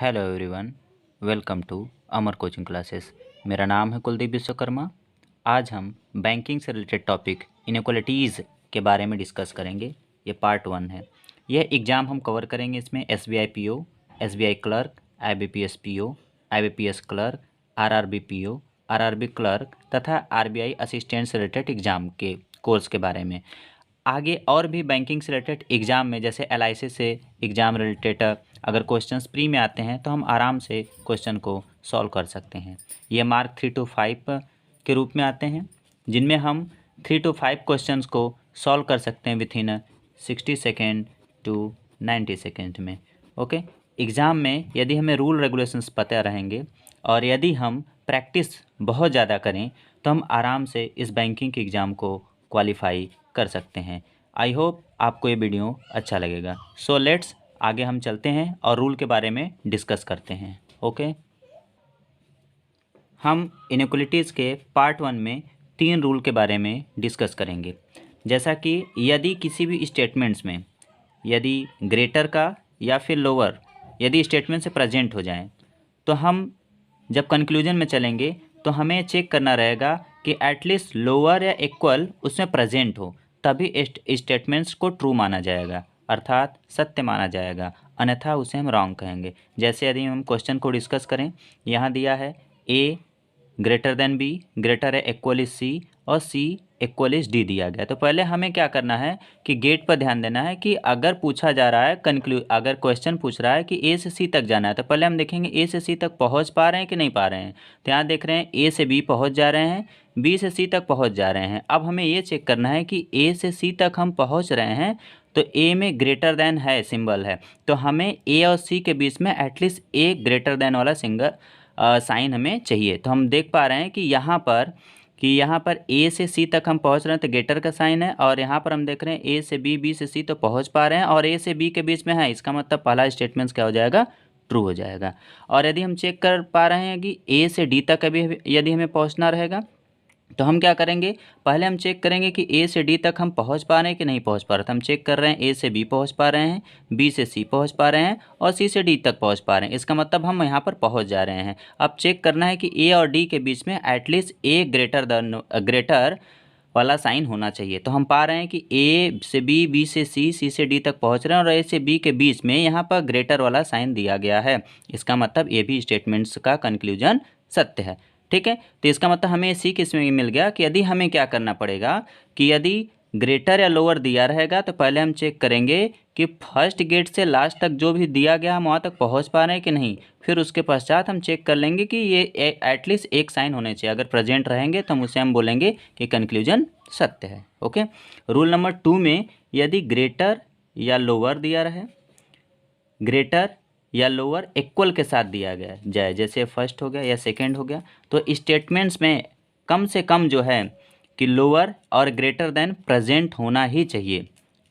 Hello everyone, welcome to Amar coaching classes. मेरा नाम है कुलदीप विश्वकर्मा। आज हम बैंकिंग से रिलेटेड टॉपिक इनइक्वालिटीज़ के बारे में डिस्कस करेंगे। ये पार्ट 1 है। यह एग्ज़ाम हम कवर करेंगे। इसमें SBI PO, SBI clerk, IBPS PO, IBPS clerk, RRB PO, RRB clerk तथा RBI असिस्टेंट से रिलेटेड एग्ज़ाम के कोर्स के बारे में। आगे और भी बैंकिंग से रिलेटेड एग्ज़ाम में जैसे LIC से एग्ज़ाम रिलेटेड अगर क्वेश्चंस प्री में आते हैं तो हम आराम से क्वेश्चन को सॉल्व कर सकते हैं। ये मार्क 3 to 5 के रूप में आते हैं, जिनमें हम 3 to 5 क्वेश्चंस को सॉल्व कर सकते हैं within 60 second to 90 second में। ओके, एग्ज़ाम में यदि हमें रूल रेगुलेशंस पता रहेंगे और यदि हम प्रैक्टिस बहुत ज़्यादा करें तो हम आराम से इस बैंकिंग के एग्ज़ाम को क्वालिफाई कर सकते हैं। आई होप आपको ये वीडियो अच्छा लगेगा। सो लेट्स आगे हम चलते हैं और रूल के बारे में डिस्कस करते हैं। ओके, हम इनइक्वालिटीज़ के पार्ट 1 में 3 रूल के बारे में डिस्कस करेंगे। जैसा कि यदि किसी भी स्टेटमेंट्स में यदि ग्रेटर का या फिर लोअर यदि स्टेटमेंट से प्रेजेंट हो जाए तो हम जब कंक्लूजन में चलेंगे तो हमें चेक करना रहेगा कि एटलीस्ट लोअर या इक्वल उसमें प्रेजेंट हो, तभी स्टेटमेंट्स को ट्रू माना जाएगा, अर्थात सत्य माना जाएगा, अन्यथा उसे हम रॉन्ग कहेंगे। जैसे यदि हम क्वेश्चन को डिस्कस करें, यहाँ दिया है A greater than B, greater है इक्वल इज C और C इक्वल इज D दिया गया। तो पहले हमें क्या करना है कि गेट पर ध्यान देना है कि अगर पूछा जा रहा है अगर क्वेश्चन पूछ रहा है कि A से C तक जाना है तो पहले हम देखेंगे A से C तक पहुंच पा रहे हैं कि नहीं पा रहे हैं। तो यहाँ देख रहे हैं A से B पहुंच जा रहे हैं, B से C तक पहुंच जा रहे हैं। अब हमें ये चेक करना है कि A से C तक हम पहुँच रहे हैं तो A में ग्रेटर देन है सिंबल है, तो हमें A और C के बीच में एटलीस्ट A ग्रेटर देन वाला साइन हमें चाहिए। तो हम देख पा रहे हैं कि यहाँ पर A से C तक हम पहुँच रहे हैं तो ग्रेटर का साइन है, और यहाँ पर हम देख रहे हैं A से B, B से C तो पहुँच पा रहे हैं और A से B के बीच में है, इसका मतलब पहला स्टेटमेंट क्या हो जाएगा, ट्रू हो जाएगा। और यदि हम चेक कर पा रहे हैं कि A से D तक अभी यदि हमें पहुँचना रहेगा तो हम क्या करेंगे, पहले हम चेक करेंगे कि A से D तक हम पहुंच पा रहे हैं कि नहीं पहुंच पा रहे। तो हम चेक कर रहे हैं A से B पहुंच पा रहे हैं, B से C पहुंच पा रहे हैं और C से D तक पहुंच पा रहे हैं, इसका मतलब हम यहाँ पर पहुंच जा रहे हैं। अब चेक करना है कि A और D के बीच में एटलीस्ट A ग्रेटर वाला साइन होना चाहिए। तो हम पा रहे हैं कि A से B, B से C, C से D तक पहुँच रहे हैं और A से B के बीच में यहाँ पर ग्रेटर वाला साइन दिया गया है, इसका मतलब ये भी स्टेटमेंट्स का कंक्लूजन सत्य है। ठीक है, तो इसका मतलब हमें सी किस में मिल गया कि यदि हमें क्या करना पड़ेगा कि यदि ग्रेटर या लोअर दिया रहेगा तो पहले हम चेक करेंगे कि फर्स्ट गेट से लास्ट तक जो भी दिया गया हम वहाँ तक पहुँच पा रहे हैं कि नहीं। फिर उसके पश्चात हम चेक कर लेंगे कि ये एटलीस्ट एक साइन होने चाहिए, अगर प्रेजेंट रहेंगे तो हम उसे हम बोलेंगे कि कंक्लूजन सत्य है। ओके, रूल नंबर 2 में यदि ग्रेटर या लोअर दिया रहे, ग्रेटर या लोअर इक्वल के साथ दिया गया जाए, जैसे फर्स्ट हो गया या सेकंड हो गया, तो स्टेटमेंट्स में कम से कम जो है कि लोअर और ग्रेटर देन प्रेजेंट होना ही चाहिए।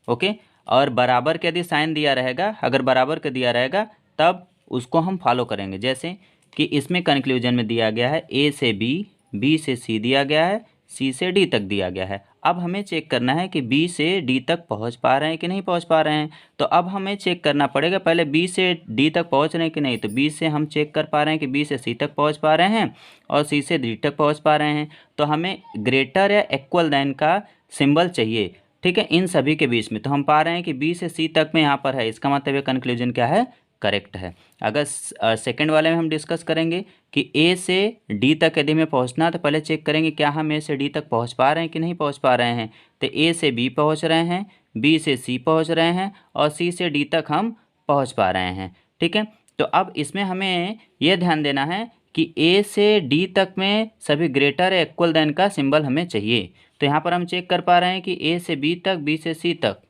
ओके, और बराबर के यदि साइन दिया रहेगा, अगर बराबर का दिया रहेगा तब उसको हम फॉलो करेंगे। जैसे कि इसमें कंक्लूजन में दिया गया है A से B, B से C दिया गया है, C से D तक दिया गया है। अब हमें चेक करना है कि B से D तक पहुंच पा रहे हैं कि नहीं पहुंच पा रहे हैं। तो अब हमें चेक करना पड़ेगा पहले B से D तक पहुंच रहे हैं कि नहीं। तो B से हम चेक कर पा रहे हैं कि B से C तक पहुंच पा रहे हैं और C से D तक पहुंच पा रहे हैं। तो हमें ग्रेटर या इक्वल देन का सिंबल चाहिए, ठीक है, इन सभी के बीच में। तो हम पा रहे हैं कि B से C तक में यहाँ पर है, इसका मतलब ये कंक्लूजन क्या है, करेक्ट है। अगर सेकंड वाले में हम डिस्कस करेंगे कि A से D तक यदि हमें पहुंचना तो पहले चेक करेंगे क्या हम A से D तक पहुंच पा रहे हैं कि नहीं पहुंच पा रहे हैं। तो A से B पहुंच रहे हैं, B से C पहुंच रहे हैं और C से D तक हम पहुंच पा रहे हैं। ठीक है, तो अब इसमें हमें यह ध्यान देना है कि A से D तक में सभी ग्रेटर या इक्वल देन का सिंबल हमें चाहिए। तो यहाँ पर हम चेक कर पा रहे हैं कि A से B तक, B से C तक।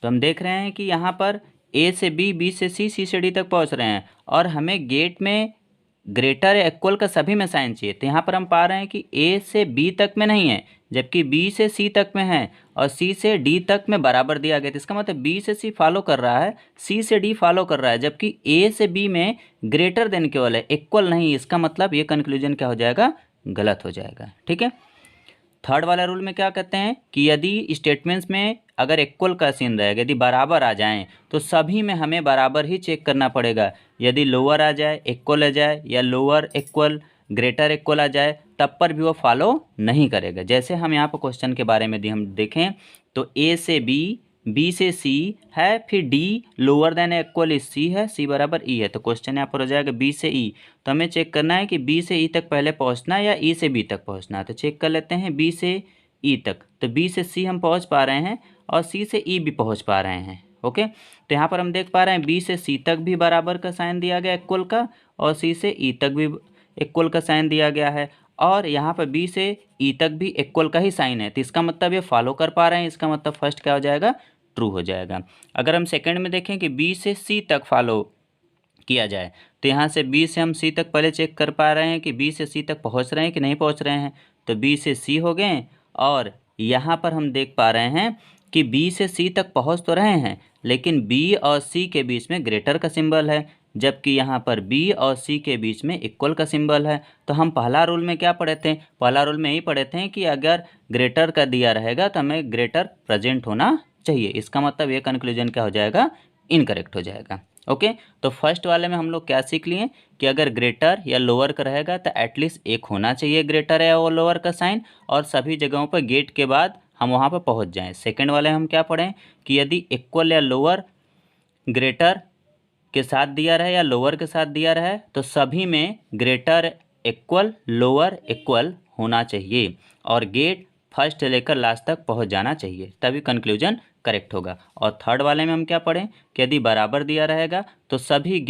तो हम देख रहे हैं कि यहाँ पर A से B, B से C, C से D तक पहुँच रहे हैं और हमें गेट में ग्रेटर या इक्वल का सभी में साइन चाहिए। तो यहाँ पर हम पा रहे हैं कि A से B तक में नहीं है, जबकि B से C तक में है और C से D तक में बराबर दिया गया। तो इसका मतलब B से C फॉलो कर रहा है, C से D फॉलो कर रहा है, जबकि A से B में ग्रेटर देन केवल है, इक्वल नहीं। इसका मतलब ये कंक्लूजन क्या हो जाएगा, गलत हो जाएगा। ठीक है, थर्ड वाला रूल में क्या कहते हैं कि यदि स्टेटमेंट्स में अगर इक्वल का सीन रहेगा, यदि बराबर आ जाएं तो सभी में हमें बराबर ही चेक करना पड़ेगा। यदि लोअर आ जाए, इक्वल आ जाए, या लोअर इक्वल ग्रेटर इक्वल आ जाए, तब पर भी वो फॉलो नहीं करेगा। जैसे हम यहाँ पर क्वेश्चन के बारे में हम देखें तो ए से बी, बी से सी है, फिर D lower than equal is C है, सी बराबर ई है। तो क्वेश्चन यहाँ पर हो जाएगा बी से ई। तो हमें चेक करना है कि बी से ई तक पहले पहुँचना है या ई से बी तक पहुँचना है। तो चेक कर लेते हैं बी से ई तक। तो बी से सी हम पहुँच पा रहे हैं और सी से ई भी पहुँच पा रहे हैं। ओके, तो यहाँ पर हम देख पा रहे हैं बी से सी तक भी बराबर का साइन दिया गया इक्वल का, और सी से ई तक भी इक्वल का साइन दिया गया है, और यहाँ पर बी से ई तक भी इक्वल का ही साइन है। तो इसका मतलब ये फॉलो कर पा रहे हैं, इसका मतलब फर्स्ट क्या हो जाएगा, ट्रू हो जाएगा। अगर हम सेकंड में देखें कि बी से सी तक फॉलो किया जाए, तो यहाँ से बी से हम सी तक पहले चेक कर पा रहे हैं कि बी से सी तक पहुँच रहे हैं कि नहीं पहुँच रहे हैं। तो बी से सी हो गए, और यहाँ पर हम देख पा रहे हैं कि बी से सी तक पहुँच तो रहे हैं, लेकिन बी और सी के बीच में ग्रेटर का सिंबल है, जबकि यहाँ पर बी और सी के बीच में इक्वल का सिंबल है। तो हम पहला रूल में क्या पढ़े थे, पहला रूल में यही पढ़े थे कि अगर ग्रेटर का दिया रहेगा तो हमें ग्रेटर प्रेजेंट होना चाहिए। इसका मतलब ये कंक्लूजन क्या हो जाएगा, इनकरेक्ट हो जाएगा। ओके, तो फर्स्ट वाले में हम लोग क्या सीख लिए कि अगर ग्रेटर या लोअर का रहेगा तो एटलीस्ट एक होना चाहिए ग्रेटर या वो लोअर का साइन, और सभी जगहों पर गेट के बाद हम वहाँ पर पहुँच जाएं। सेकंड वाले हम क्या पढ़ें कि यदि इक्वल या लोअर ग्रेटर के साथ दिया रहे या लोअर के साथ दिया रहे तो सभी में ग्रेटर इक्वल लोअर इक्वल होना चाहिए, और गेट फर्स्ट से लेकर लास्ट तक पहुंच जाना चाहिए, तभी कंक्लूजन करेक्ट होगा। और थर्ड वाले में हम क्या पढ़ें कि यदि बराबर दिया रहेगा तो सभी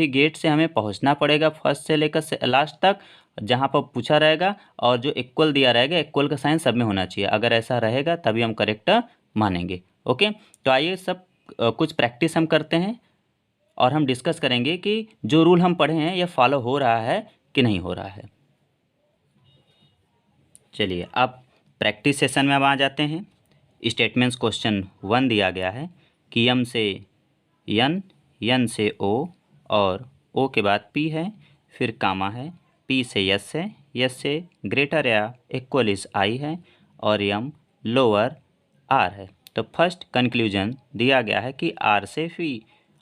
गेट से हमें पहुंचना पड़ेगा फर्स्ट से लेकर लास्ट तक जहां पर पूछा रहेगा, और जो इक्वल दिया रहेगा इक्वल का साइन सब में होना चाहिए। अगर ऐसा रहेगा तभी हम करेक्ट मानेंगे। ओके, तो आइए सब कुछ प्रैक्टिस हम करते हैं और हम डिस्कस करेंगे कि जो रूल हम पढ़े हैं ये फॉलो हो रहा है कि नहीं हो रहा है। चलिए अब प्रैक्टिस सेशन में अब आ जाते हैं। स्टेटमेंट्स क्वेश्चन 1 दिया गया है कि एम से एन, एन से ओ, और ओ के बाद पी है, फिर कामा है, पी से यस है, यस से ग्रेटर या इक्वल इज आई है, और एम लोअर आर है। तो फर्स्ट कंक्लूजन दिया गया है कि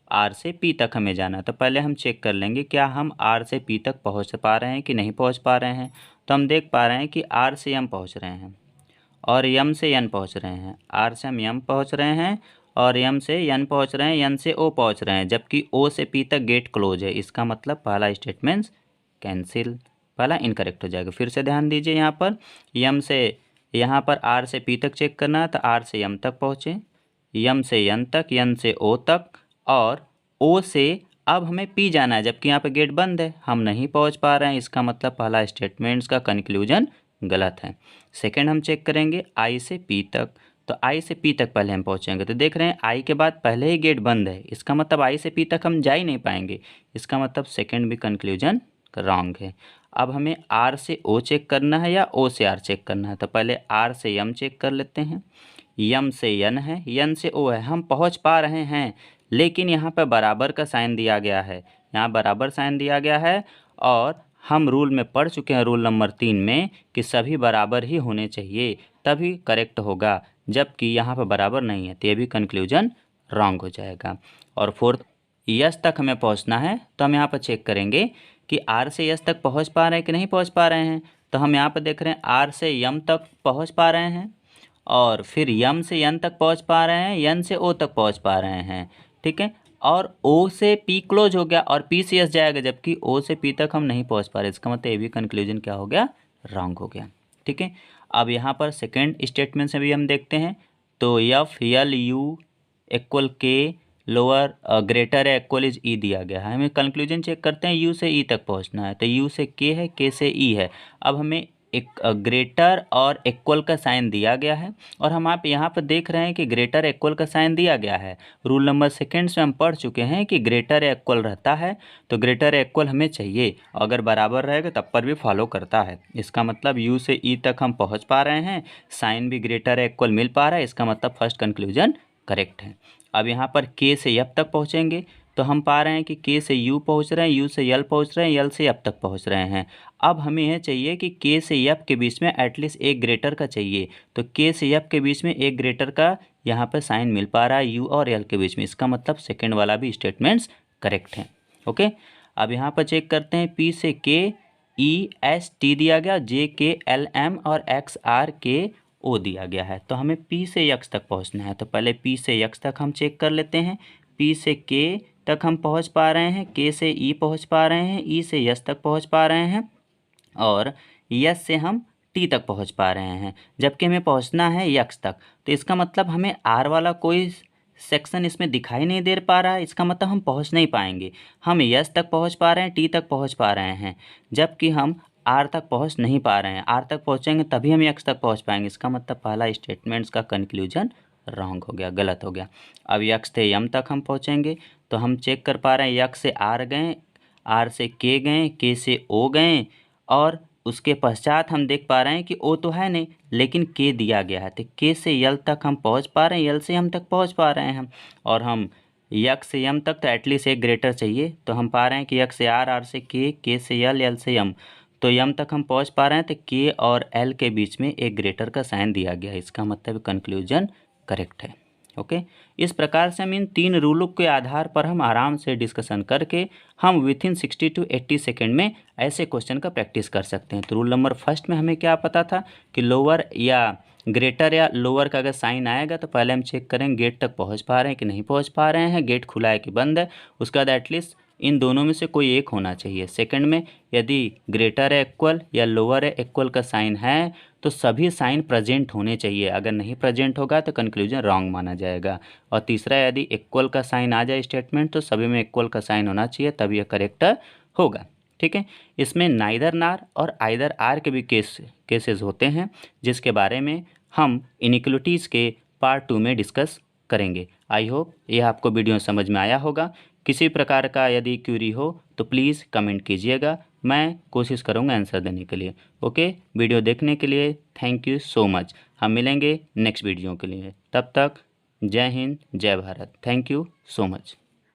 आर से पी तक हमें जाना है। तो पहले हम चेक कर लेंगे क्या हम आर से पी तक पहुंच पा रहे हैं कि नहीं पहुंच पा रहे हैं। तो हम देख पा रहे हैं कि आर से एम पहुंच रहे हैं और एम से एन पहुंच रहे हैं। आर से हम एम पहुंच रहे हैं और एम से एन पहुंच रहे हैं, एन से ओ पहुंच रहे हैं, जबकि ओ से पी तक गेट क्लोज है। इसका मतलब पहला स्टेटमेंट कैंसिल, पहला इनकरेक्ट हो जाएगा। फिर से ध्यान दीजिए, यहाँ पर एम से यहाँ पर आर से पी तक चेक करना है तो आर से एम तक पहुँचे, एम से एन तक, एन से ओ तक, और ओ से अब हमें पी जाना है, जबकि यहाँ पे गेट बंद है, हम नहीं पहुँच पा रहे हैं। इसका मतलब पहला स्टेटमेंट्स का कंक्लूजन गलत है। सेकंड हम चेक करेंगे आई से पी तक। तो आई से पी तक पहले हम पहुँचेंगे तो देख रहे हैं आई के बाद पहले ही गेट बंद है, इसका मतलब आई से पी तक हम जा ही नहीं पाएंगे। इसका मतलब सेकंड भी कंक्लूजन रॉन्ग है। अब हमें आर से ओ चेक करना है या ओ से आर चेक करना है। तो पहले आर से एम चेक कर लेते हैं। एम से एन है, एन से ओ है, हम पहुंच पा रहे हैं, लेकिन यहाँ पर बराबर का साइन दिया गया है, यहाँ बराबर साइन दिया गया है, और हम रूल में पढ़ चुके हैं रूल नंबर 3 में कि सभी बराबर ही होने चाहिए तभी करेक्ट होगा, जबकि यहाँ पर बराबर नहीं है, तो ये भी कंक्लूजन रॉन्ग हो जाएगा। और फोर्थ, यस तक हमें पहुँचना है तो हम यहाँ पर चेक करेंगे कि आर से यस तक पहुँच पा रहे हैं कि नहीं पहुँच पा रहे हैं। तो हम यहाँ पर देख रहे हैं आर से यम तक पहुँच पा रहे हैं, और फिर यम से एन तक पहुँच पा रहे हैं, एन से ओ तक पहुँच पा रहे हैं, ठीक है। और ओ से पी क्लोज हो गया और पी से एस जाएगा, जबकि ओ से पी तक हम नहीं पहुँच पा रहे। इसका मतलब ये भी कंक्लूजन क्या हो गया, रॉन्ग हो गया, ठीक है। अब यहाँ पर सेकेंड स्टेटमेंट से भी हम देखते हैं। तो एफ एल यू इक्वल के लोअर ग्रेटर है इक्वल इज ई दिया गया है। हमें कंक्लूजन चेक करते हैं, यू से ई तक पहुँचना है, तो यू से के है, के से ई है। अब हमें एक ग्रेटर और इक्वल का साइन दिया गया है, और हम आप यहाँ पर देख रहे हैं कि ग्रेटर इक्वल का साइन दिया गया है। रूल नंबर सेकंड से हम पढ़ चुके हैं कि ग्रेटर इक्वल रहता है, तो ग्रेटर इक्वल हमें चाहिए, अगर बराबर रहेगा तब पर भी फॉलो करता है। इसका मतलब यू से ई तक हम पहुँच पा रहे हैं, साइन भी ग्रेटर इक्वल मिल पा रहा है, इसका मतलब फर्स्ट कंक्लूजन करेक्ट है। अब यहाँ पर के से एफ तक पहुँचेंगे तो हम पा रहे हैं कि के से यू पहुंच रहे हैं, यू से यल पहुंच रहे हैं, यल से एफ तक पहुंच रहे हैं। अब हमें यह चाहिए कि के से एफ के बीच में एटलीस्ट एक ग्रेटर का चाहिए। तो के से एफ के बीच में एक ग्रेटर का यहाँ पर साइन मिल पा रहा है यू और यल के बीच में, इसका मतलब सेकेंड वाला भी स्टेटमेंट्स करेक्ट है। ओके, अब यहाँ पर चेक करते हैं। पी से के ई एस टी दिया गया, जे के एल एम और एक्स आर के ओ दिया गया है। तो हमें पी से यक्स तक पहुँचना है। तो पहले पी से यक्स तक हम चेक कर लेते हैं। पी से के तक हम पहुंच पा रहे हैं, के से ई पहुंच पा रहे हैं, ई से यस तक पहुंच पा रहे हैं और यस से हम टी तक पहुंच पा रहे हैं, जबकि हमें पहुंचना है यक्स तक। तो इसका मतलब हमें आर वाला कोई सेक्शन इसमें दिखाई नहीं दे पा रहा है, इसका मतलब हम पहुंच नहीं पाएंगे। हम यस तक पहुंच पा रहे हैं, टी तक पहुंच पा रहे हैं, जबकि हम आर तक पहुंच नहीं पा रहे हैं। आर तक पहुंचेंगे तभी हम यक्स तक पहुंच पाएंगे। इसका मतलब पहला स्टेटमेंट्स का कंक्लूजन रॉन्ग हो गया, गलत हो गया। अब यक्स से यम तक हम पहुंचेंगे तो हम चेक कर पा रहे हैं यक्स से आर गए, आर से के से ओ गए और उसके पश्चात हम देख पा रहे हैं कि ओ तो है नहीं लेकिन के दिया गया है। तो के से यल तक हम पहुंच पा रहे हैं, यल से यम तक पहुंच पा रहे हैं हम, और हम यक्स से यम तक तो एटलीस्ट एक ग्रेटर चाहिए। तो हम पा रहे हैं कि यक्स से आर, आर से के से यल से यम, तो यम तक हम पहुंच पा रहे हैं। तो के और एल के बीच में एक ग्रेटर का साइन दिया गया है, इसका मतलब कंक्लूजन करेक्ट है। ओके, इस प्रकार से हम इन 3 रूलों के आधार पर हम आराम से डिस्कशन करके हम विथिन 60 to 80 सेकेंड में ऐसे क्वेश्चन का प्रैक्टिस कर सकते हैं। तो रूल नंबर फर्स्ट में हमें क्या पता था कि लोअर या ग्रेटर या लोअर का अगर साइन आएगा तो पहले हम चेक करेंगे गेट तक पहुंच पा रहे हैं कि नहीं पहुंच पा रहे हैं, गेट खुला है कि बंद है। उसके बाद एटलीस्ट इन दोनों में से कोई एक होना चाहिए। सेकंड में यदि ग्रेटर है इक्वल या लोअर है इक्वल का साइन है तो सभी साइन प्रेजेंट होने चाहिए, अगर नहीं प्रेजेंट होगा तो कंक्लूजन रॉन्ग माना जाएगा। और तीसरा, यदि इक्वल का साइन आ जाए स्टेटमेंट तो सभी में इक्वल का साइन होना चाहिए, तभी यह करेक्ट होगा। ठीक है, इसमें नाइदर नार और आइदर आर के भी केसेस होते हैं, जिसके बारे में हम इनइक्वलिटीज़ के पार्ट 2 में डिस्कस करेंगे। आई होप यह आपको वीडियो समझ में आया होगा। किसी प्रकार का यदि क्यूरी हो तो प्लीज़ कमेंट कीजिएगा, मैं कोशिश करूँगा आंसर देने के लिए। ओके, वीडियो देखने के लिए थैंक यू सो मच। हम मिलेंगे नेक्स्ट वीडियो के लिए, तब तक जय हिंद जय Bharat. Thank you so much.